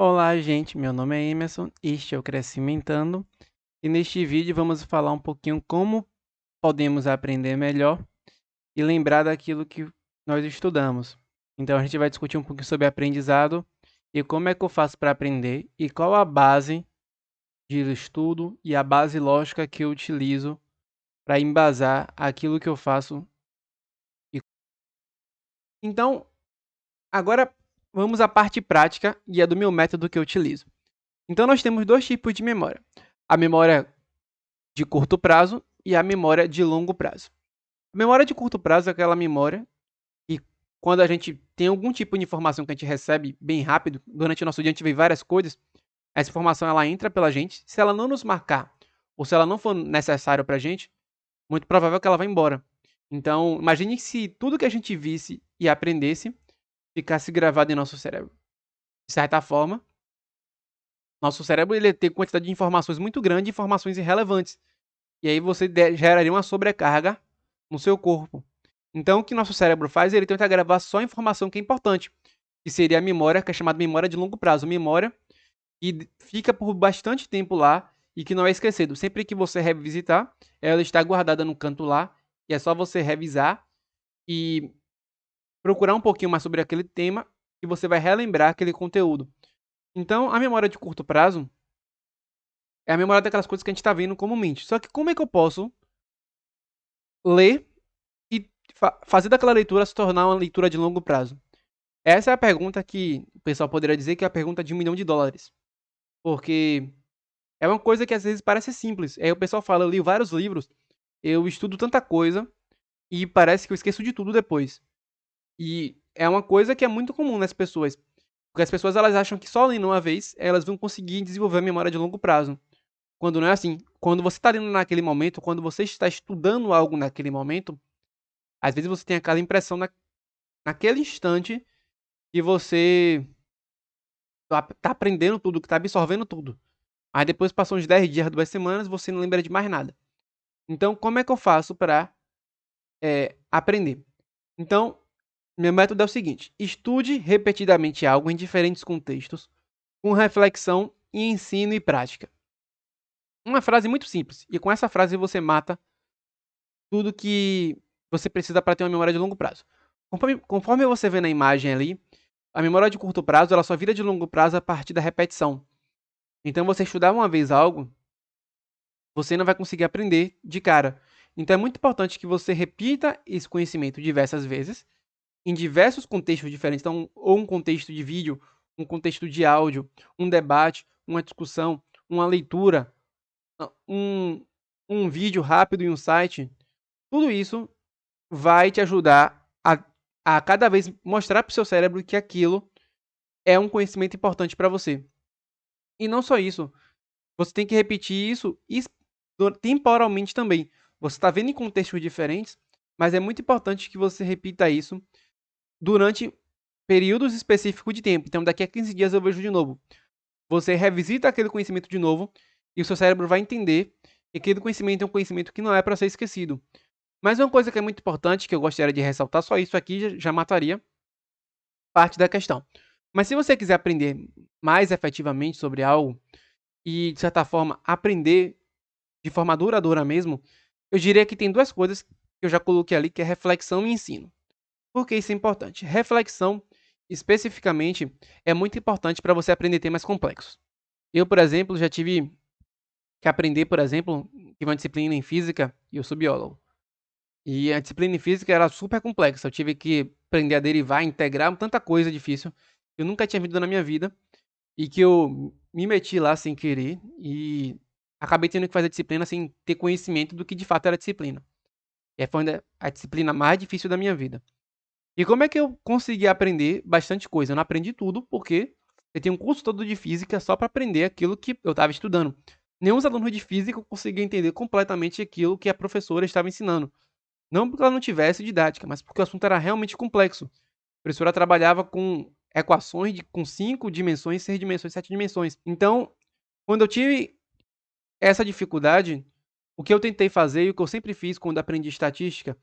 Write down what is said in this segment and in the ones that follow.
Olá, gente. Meu nome é Emerson, este é o Crescimentando e neste vídeo vamos falar um pouquinho como podemos aprender melhor e lembrar daquilo que nós estudamos. Então a gente vai discutir um pouquinho sobre aprendizado e como é que eu faço para aprender e qual a base de estudo e a base lógica que eu utilizo para embasar aquilo que eu faço. Então, agora vamos à parte prática e é do meu método que eu utilizo. Então nós temos dois tipos de memória. A memória de curto prazo e a memória de longo prazo. A memória de curto prazo é aquela memória que, quando a gente tem algum tipo de informação que a gente recebe bem rápido, durante o nosso dia a gente vê várias coisas, essa informação ela entra pela gente, se ela não nos marcar ou se ela não for necessária pra gente, muito provável que ela vá embora. Então, imagine se tudo que a gente visse e aprendesse ficasse gravado em nosso cérebro. De certa forma, nosso cérebro ele tem quantidade de informações muito grande, informações irrelevantes. E aí você geraria uma sobrecarga no seu corpo. Então, o que nosso cérebro faz? Ele tenta gravar só a informação que é importante, que seria a memória, que é chamada memória de longo prazo. Memória que fica por bastante tempo lá e que não é esquecido. Sempre que você revisitar, ela está guardada no canto lá, e é só você revisar e procurar um pouquinho mais sobre aquele tema e você vai relembrar aquele conteúdo. Então, a memória de curto prazo é a memória daquelas coisas que a gente está vendo comumente. Só que como é que eu posso ler e fazer daquela leitura se tornar uma leitura de longo prazo? Essa é a pergunta que o pessoal poderia dizer que é a pergunta de US$ 1 milhão. Porque é uma coisa que às vezes parece simples. Aí o pessoal fala, eu li vários livros, eu estudo tanta coisa e parece que eu esqueço de tudo depois. E é uma coisa que é muito comum nas pessoas. Porque as pessoas elas acham que só lendo uma vez elas vão conseguir desenvolver a memória de longo prazo. Quando não é assim. Quando você está lendo naquele momento, quando você está estudando algo naquele momento, às vezes você tem aquela impressão naquele instante que você tá aprendendo tudo, que tá absorvendo tudo. Aí depois passou uns 10 dias, 2 semanas, você não lembra de mais nada. Então, como é que eu faço para aprender? Então, meu método é o seguinte: estude repetidamente algo em diferentes contextos, com reflexão e ensino e prática. Uma frase muito simples, e com essa frase você mata tudo que você precisa para ter uma memória de longo prazo. Conforme você vê na imagem ali, a memória de curto prazo ela só vira de longo prazo a partir da repetição. Então, você estudar uma vez algo, você não vai conseguir aprender de cara. Então, é muito importante que você repita esse conhecimento diversas vezes, em diversos contextos diferentes. Então, ou um contexto de vídeo, um contexto de áudio, um debate, uma discussão, uma leitura, um, um vídeo rápido em um site. Tudo isso vai te ajudar a cada vez mostrar para o seu cérebro que aquilo é um conhecimento importante para você. E não só isso, você tem que repetir isso temporalmente também. Você está vendo em contextos diferentes, mas é muito importante que você repita isso durante períodos específicos de tempo. Então, daqui a 15 dias eu vejo de novo. Você revisita aquele conhecimento de novo e o seu cérebro vai entender que aquele conhecimento é um conhecimento que não é para ser esquecido. Mas uma coisa que é muito importante, que eu gostaria de ressaltar, só isso aqui já mataria parte da questão. Mas se você quiser aprender mais efetivamente sobre algo e, de certa forma, aprender de forma duradoura mesmo, eu diria que tem duas coisas que eu já coloquei ali, que é reflexão e ensino. Por que isso é importante? Reflexão, especificamente, é muito importante para você aprender temas complexos. Eu, por exemplo, já tive que aprender, por exemplo, tive uma disciplina em física e eu sou biólogo. E a disciplina em física era super complexa. Eu tive que aprender a derivar, integrar tanta coisa difícil que eu nunca tinha visto na minha vida e que eu me meti lá sem querer e acabei tendo que fazer a disciplina sem ter conhecimento do que de fato era a disciplina. E foi a disciplina mais difícil da minha vida. E como é que eu consegui aprender bastante coisa? Eu não aprendi tudo porque eu tenho um curso todo de física só para aprender aquilo que eu estava estudando. Nenhum dos alunos de física conseguia entender completamente aquilo que a professora estava ensinando. Não porque ela não tivesse didática, mas porque o assunto era realmente complexo. A professora trabalhava com equações com 5 dimensões, 6 dimensões, 7 dimensões. Então, quando eu tive essa dificuldade, o que eu tentei fazer e o que eu sempre fiz quando aprendi estatística,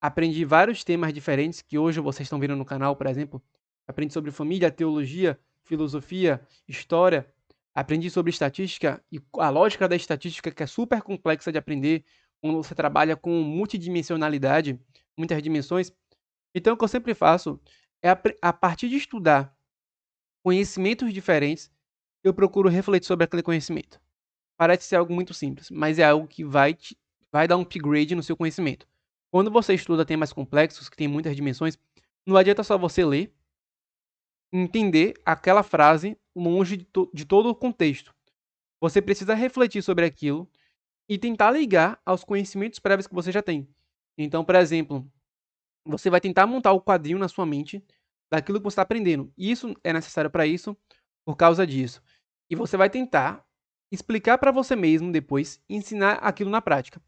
aprendi vários temas diferentes que hoje vocês estão vendo no canal, por exemplo. Aprendi sobre família, teologia, filosofia, história, aprendi sobre estatística e a lógica da estatística, que é super complexa de aprender, quando você trabalha com multidimensionalidade, muitas dimensões. Então, o que eu sempre faço é, a partir de estudar conhecimentos diferentes, eu procuro refletir sobre aquele conhecimento. Parece ser algo muito simples, mas é algo que vai dar um upgrade no seu conhecimento. Quando você estuda temas complexos, que tem muitas dimensões, não adianta só você ler e entender aquela frase longe de todo o contexto. Você precisa refletir sobre aquilo e tentar ligar aos conhecimentos prévios que você já tem. Então, por exemplo, você vai tentar montar o quadrinho na sua mente daquilo que você está aprendendo. E isso é necessário para isso, por causa disso. E você vai tentar explicar para você mesmo depois, ensinar aquilo na prática.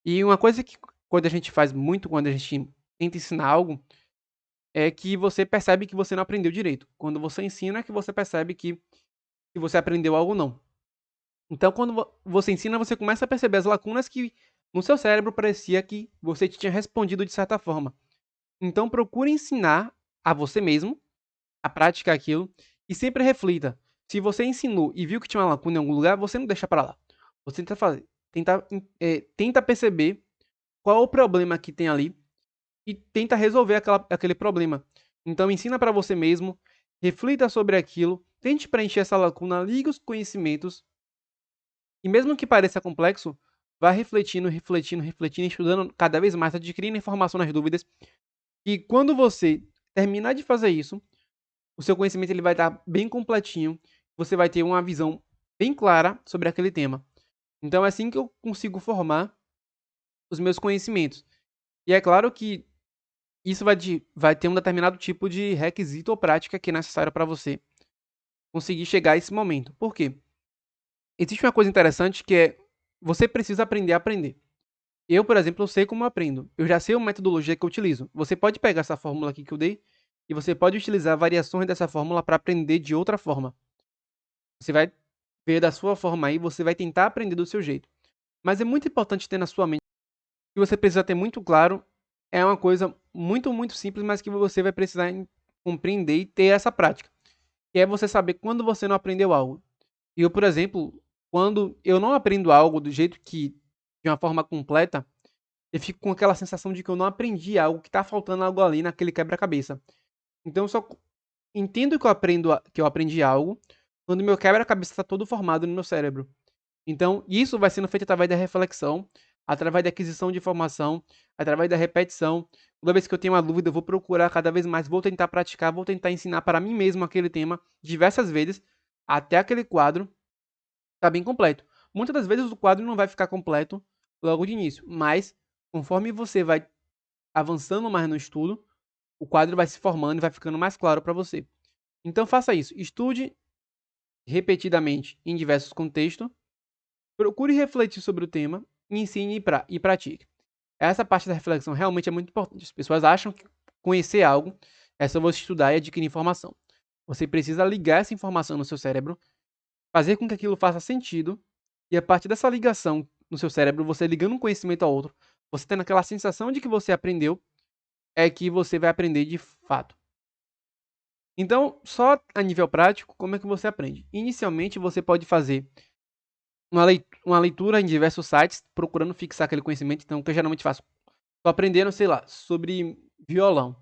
E uma coisa que quando a gente faz muito, quando a gente tenta ensinar algo, é que você percebe que você não aprendeu direito. Quando você ensina, é que você percebe que você aprendeu algo ou não. Então, quando você ensina, você começa a perceber as lacunas que no seu cérebro parecia que você tinha respondido de certa forma. Então, procure ensinar a você mesmo a praticar aquilo e sempre reflita. Se você ensinou e viu que tinha uma lacuna em algum lugar, você não deixa para lá. Você tenta fazer, tenta perceber qual é o problema que tem ali e tenta resolver aquele problema. Então, ensina para você mesmo, reflita sobre aquilo, tente preencher essa lacuna, ligue os conhecimentos e mesmo que pareça complexo, vá refletindo, refletindo, refletindo, estudando cada vez mais, adquirindo informação nas dúvidas. E quando você terminar de fazer isso, o seu conhecimento ele vai estar bem completinho, você vai ter uma visão bem clara sobre aquele tema. Então é assim que eu consigo formar os meus conhecimentos. E é claro que isso vai ter um determinado tipo de requisito ou prática que é necessário para você conseguir chegar a esse momento. Por quê? Existe uma coisa interessante que é você precisa aprender a aprender. Eu, por exemplo, eu sei como eu aprendo. Eu já sei a metodologia que eu utilizo. Você pode pegar essa fórmula aqui que eu dei e você pode utilizar variações dessa fórmula para aprender de outra forma. Você vai ver da sua forma aí, você vai tentar aprender do seu jeito. Mas é muito importante ter na sua mente que você precisa ter muito claro. É uma coisa muito, muito simples, mas que você vai precisar compreender e ter essa prática. Que é você saber quando você não aprendeu algo. E eu, por exemplo, quando eu não aprendo algo do jeito que, de uma forma completa, eu fico com aquela sensação de que eu não aprendi algo, que está faltando algo ali naquele quebra-cabeça. Então eu só entendo que que eu aprendi algo quando meu quebra-cabeça está todo formado no meu cérebro. Então, isso vai sendo feito através da reflexão, através da aquisição de informação, através da repetição. Toda vez que eu tenho uma dúvida, eu vou procurar cada vez mais, vou tentar praticar, vou tentar ensinar para mim mesmo aquele tema diversas vezes, até aquele quadro estar bem completo. Muitas das vezes o quadro não vai ficar completo logo de início, mas conforme você vai avançando mais no estudo, o quadro vai se formando e vai ficando mais claro para você. Então faça isso, estude repetidamente em diversos contextos, procure refletir sobre o tema, ensine e pratique. Essa parte da reflexão realmente é muito importante. As pessoas acham que conhecer algo é só você estudar e adquirir informação. Você precisa ligar essa informação no seu cérebro, fazer com que aquilo faça sentido, e a partir dessa ligação no seu cérebro, você ligando um conhecimento ao outro, você tendo aquela sensação de que você aprendeu, é que você vai aprender de fato. Então, só a nível prático, como é que você aprende? Inicialmente, você pode fazer uma leitura em diversos sites, procurando fixar aquele conhecimento. Então, o que eu geralmente faço? Estou aprendendo, sei lá, sobre violão.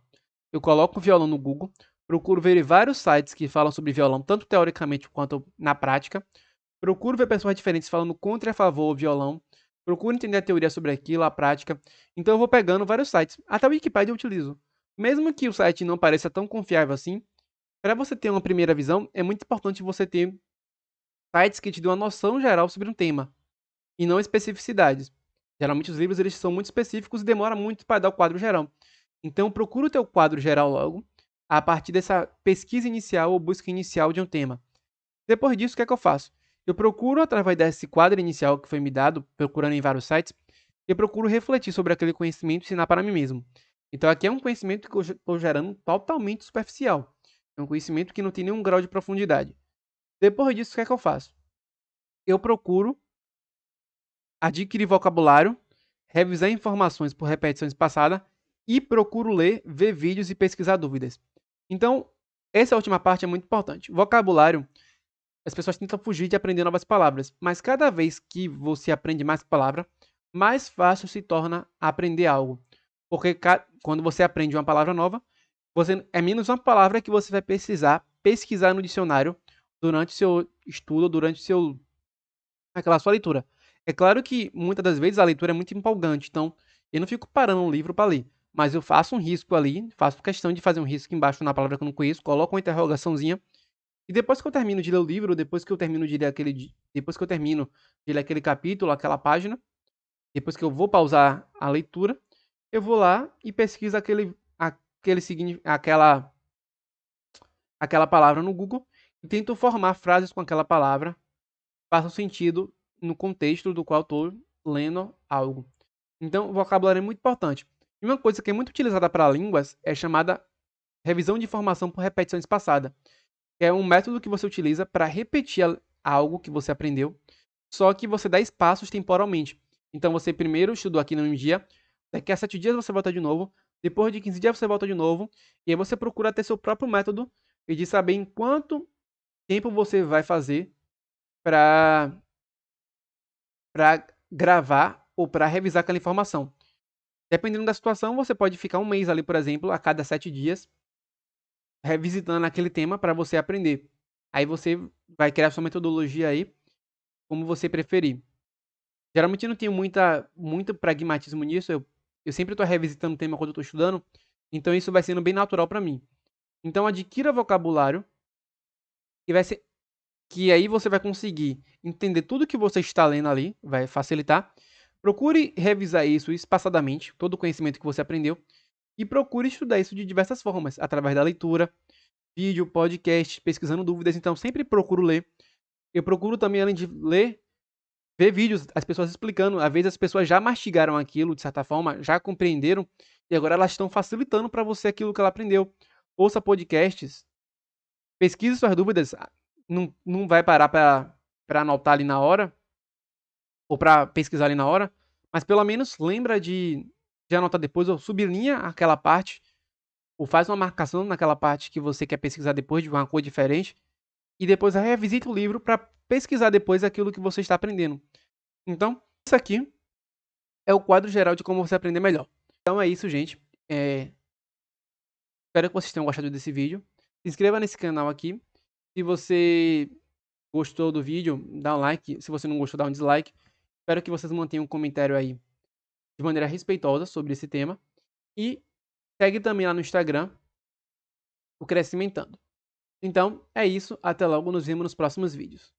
Eu coloco o violão no Google, procuro ver vários sites que falam sobre violão, tanto teoricamente quanto na prática. Procuro ver pessoas diferentes falando contra e a favor do violão. Procuro entender a teoria sobre aquilo, a prática. Então eu vou pegando vários sites. Até o Wikipedia eu utilizo. Mesmo que o site não pareça tão confiável assim, para você ter uma primeira visão, é muito importante você ter sites que te dão uma noção geral sobre um tema e não especificidades. Geralmente os livros eles são muito específicos e demora muito para dar o quadro geral. Então procura o teu quadro geral logo, a partir dessa pesquisa inicial ou busca inicial de um tema. Depois disso, o que é que eu faço? Eu procuro, através desse quadro inicial que foi me dado, procurando em vários sites, eu procuro refletir sobre aquele conhecimento e ensinar para mim mesmo. Então aqui é um conhecimento que eu estou gerando totalmente superficial. É um conhecimento que não tem nenhum grau de profundidade. Depois disso, o que é que eu faço? Eu procuro adquirir vocabulário, revisar informações por repetições passadas e procuro ler, ver vídeos e pesquisar dúvidas. Então, Essa última parte é muito importante. Vocabulário, as pessoas tentam fugir de aprender novas palavras, mas cada vez que você aprende mais palavra, mais fácil se torna aprender algo. Porque quando você aprende uma palavra nova, você é menos uma palavra que você vai precisar pesquisar no dicionário durante seu estudo, durante aquela sua leitura. É claro que muitas das vezes a leitura é muito empolgante, então eu não fico parando um livro para ler, mas eu faço um risco ali, faço questão de fazer um risco embaixo na palavra que eu não conheço, coloco uma interrogaçãozinha e depois que eu termino de ler o livro, depois que eu termino de ler aquele capítulo, aquela página, depois que eu vou pausar a leitura, eu vou lá e pesquiso aquela palavra no Google e tento formar frases com aquela palavra, façam sentido no contexto do qual estou lendo algo. Então, o vocabulário é muito importante. E uma coisa que é muito utilizada para línguas é chamada revisão de informação por repetição espaçada. É um método que você utiliza para repetir algo que você aprendeu, só que você dá espaços temporalmente. Então, você primeiro estudou aqui no dia, daqui a 7 dias você volta de novo, depois de 15 dias você volta de novo, e aí você procura ter seu próprio método e de saber em quanto tempo você vai fazer para gravar ou para revisar aquela informação. Dependendo da situação, você pode ficar um mês ali, por exemplo, a cada 7 dias, revisitando aquele tema para você aprender. Aí você vai criar sua metodologia aí, como você preferir. Geralmente eu não tenho muito pragmatismo nisso, eu sempre estou revisitando o tema quando eu estou estudando, então isso vai sendo bem natural para mim. Então adquira vocabulário, que vai ser que aí você vai conseguir entender tudo que você está lendo ali, vai facilitar. Procure revisar isso espaçadamente, todo o conhecimento que você aprendeu, e procure estudar isso de diversas formas, através da leitura, vídeo, podcast, pesquisando dúvidas. Então, sempre procuro ler. Eu procuro também, além de ler, ver vídeos, as pessoas explicando. Às vezes as pessoas já mastigaram aquilo, de certa forma, já compreenderam, e agora elas estão facilitando para você aquilo que ela aprendeu. Ouça podcasts, pesquise suas dúvidas. Não vai parar para anotar ali na hora, ou para pesquisar ali na hora, mas pelo menos lembra de anotar depois, ou sublinha aquela parte, ou faz uma marcação naquela parte que você quer pesquisar depois de uma cor diferente, e depois revisita o livro para pesquisar depois aquilo que você está aprendendo. Então, isso aqui é o quadro geral de como você aprender melhor. Então é isso, gente. Espero que vocês tenham gostado desse vídeo. Se inscreva nesse canal aqui. Se você gostou do vídeo, dá um like. Se você não gostou, dá um dislike. Espero que vocês mantenham um comentário aí de maneira respeitosa sobre esse tema. E segue também lá no Instagram, o Crescimentando. Então, é isso. Até logo. Nos vemos nos próximos vídeos.